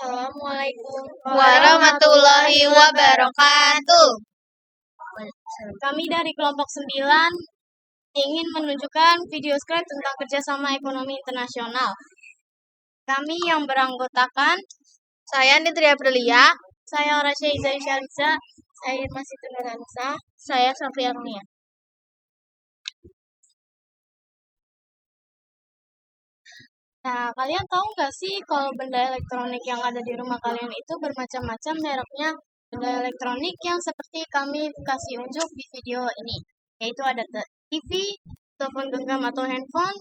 Assalamualaikum warahmatullahi wabarakatuh. Kami dari kelompok 9 ingin menunjukkan video script tentang kerjasama ekonomi internasional. Kami yang beranggotakan, Saya Nitria Prilia, saya Rasya Izai Syariza, saya Irma Situnuransa, saya Safia Armia. Nah, kalian tahu nggak sih kalau benda elektronik yang ada di rumah kalian itu bermacam-macam mereknya? Benda elektronik yang seperti kami kasih unjuk di video ini, yaitu ada TV, telepon genggam atau handphone,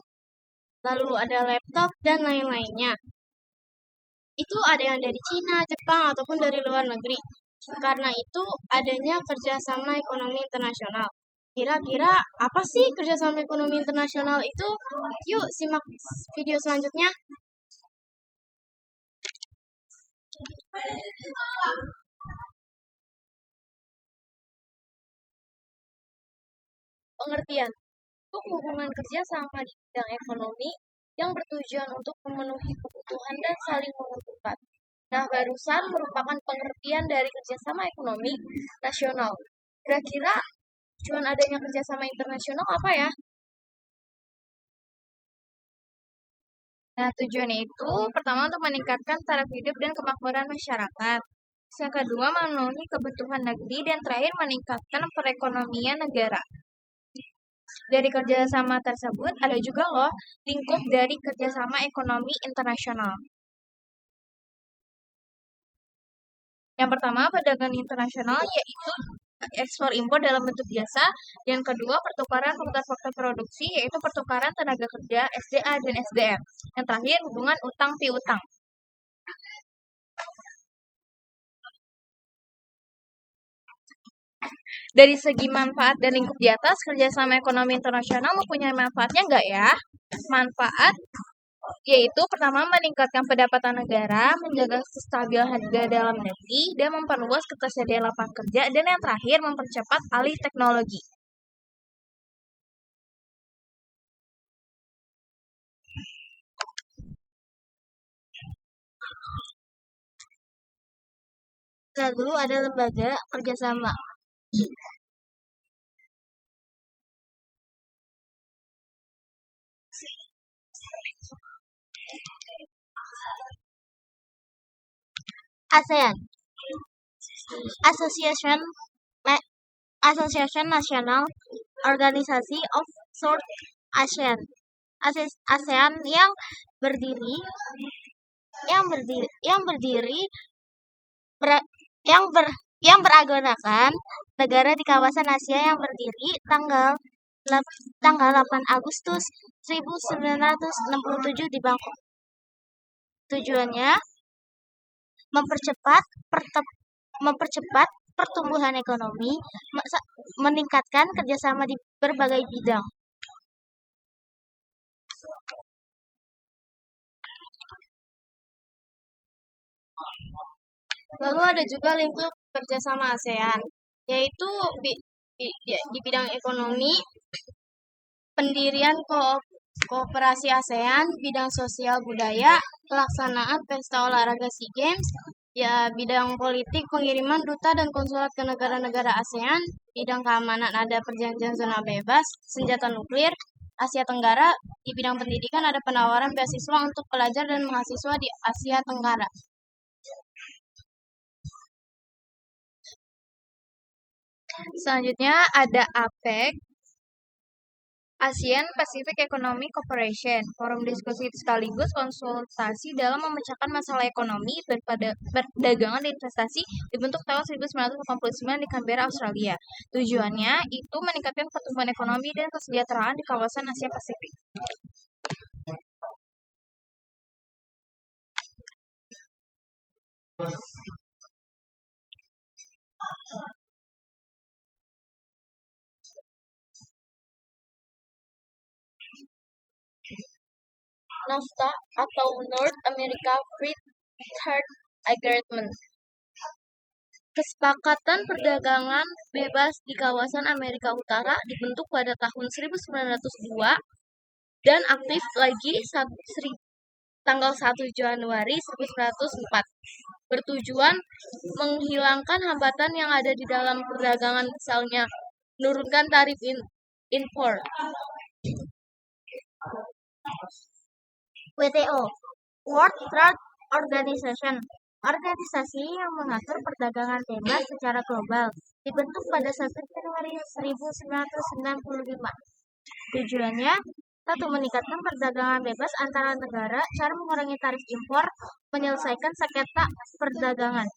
lalu ada laptop, dan lain-lainnya. Itu ada yang dari Cina, Jepang, ataupun dari luar negeri. Karena itu adanya kerjasama ekonomi internasional. Kira-kira apa sih kerjasama ekonomi internasional itu? Yuk simak video selanjutnya. Pengertian untuk hubungan kerja sama di bidang ekonomi yang bertujuan untuk memenuhi kebutuhan dan saling menguntungkan. Nah, barusan merupakan pengertian dari kerjasama ekonomi nasional. Kira-kira tujuan adanya kerjasama internasional apa ya? Nah, tujuannya itu pertama untuk meningkatkan taraf hidup dan kemakmuran masyarakat. Yang kedua, memenuhi kebutuhan negeri, dan terakhir meningkatkan perekonomian negara. Dari kerjasama tersebut ada juga loh lingkup dari kerjasama ekonomi internasional. Yang pertama, perdagangan internasional, yaitu ekspor impor dalam bentuk jasa. Yang kedua, pertukaran faktor-faktor produksi, yaitu pertukaran tenaga kerja, SDA dan SDM. Yang terakhir, hubungan utang piutang. Dari segi manfaat dan lingkup di atas, kerjasama ekonomi internasional mempunyai manfaatnya nggak ya? Manfaat yaitu pertama, meningkatkan pendapatan negara, menjaga kestabilan harga dalam negeri, dan memperluas ketersediaan lapangan kerja, dan yang terakhir mempercepat alih teknologi. Lalu ada lembaga kerjasama. ASEAN, Association National Organisasi of South ASEAN. ASEAN yang berdiri beragamakan negara di kawasan Asia yang berdiri tanggal 8 Agustus 1967 di Bangkok. Tujuannya mempercepat pertumbuhan ekonomi, meningkatkan kerjasama di berbagai bidang. Lalu ada juga lingkup kerjasama ASEAN, yaitu di bidang ekonomi, pendirian kooperasi ASEAN, bidang sosial budaya, pelaksanaan pesta olahraga SEA Games, ya bidang politik, pengiriman duta dan konsulat ke negara-negara ASEAN, bidang keamanan ada perjanjian zona bebas, senjata nuklir, Asia Tenggara, di bidang pendidikan ada penawaran beasiswa untuk pelajar dan mahasiswa di Asia Tenggara. Selanjutnya ada APEC, ASEAN Pacific Economic Cooperation, forum diskusi sekaligus konsultasi dalam memecahkan masalah ekonomi, perdagangan dan investasi, dibentuk tahun 1989 di Canberra, Australia. Tujuannya itu meningkatkan pertumbuhan ekonomi dan kesejahteraan di kawasan Asia Pasifik. NAFTA atau North America Free Trade Agreement. Kesepakatan perdagangan bebas di kawasan Amerika Utara dibentuk pada tahun 1902 dan aktif lagi tanggal 1 Januari 1904. Bertujuan menghilangkan hambatan yang ada di dalam perdagangan, misalnya menurunkan tarif impor. WTO, World Trade Organization, organisasi yang mengatur perdagangan bebas secara global, dibentuk pada 1 Januari 1995. Tujuannya, satu, meningkatkan perdagangan bebas antara negara, cara mengurangi tarif impor, menyelesaikan sengketa perdagangan.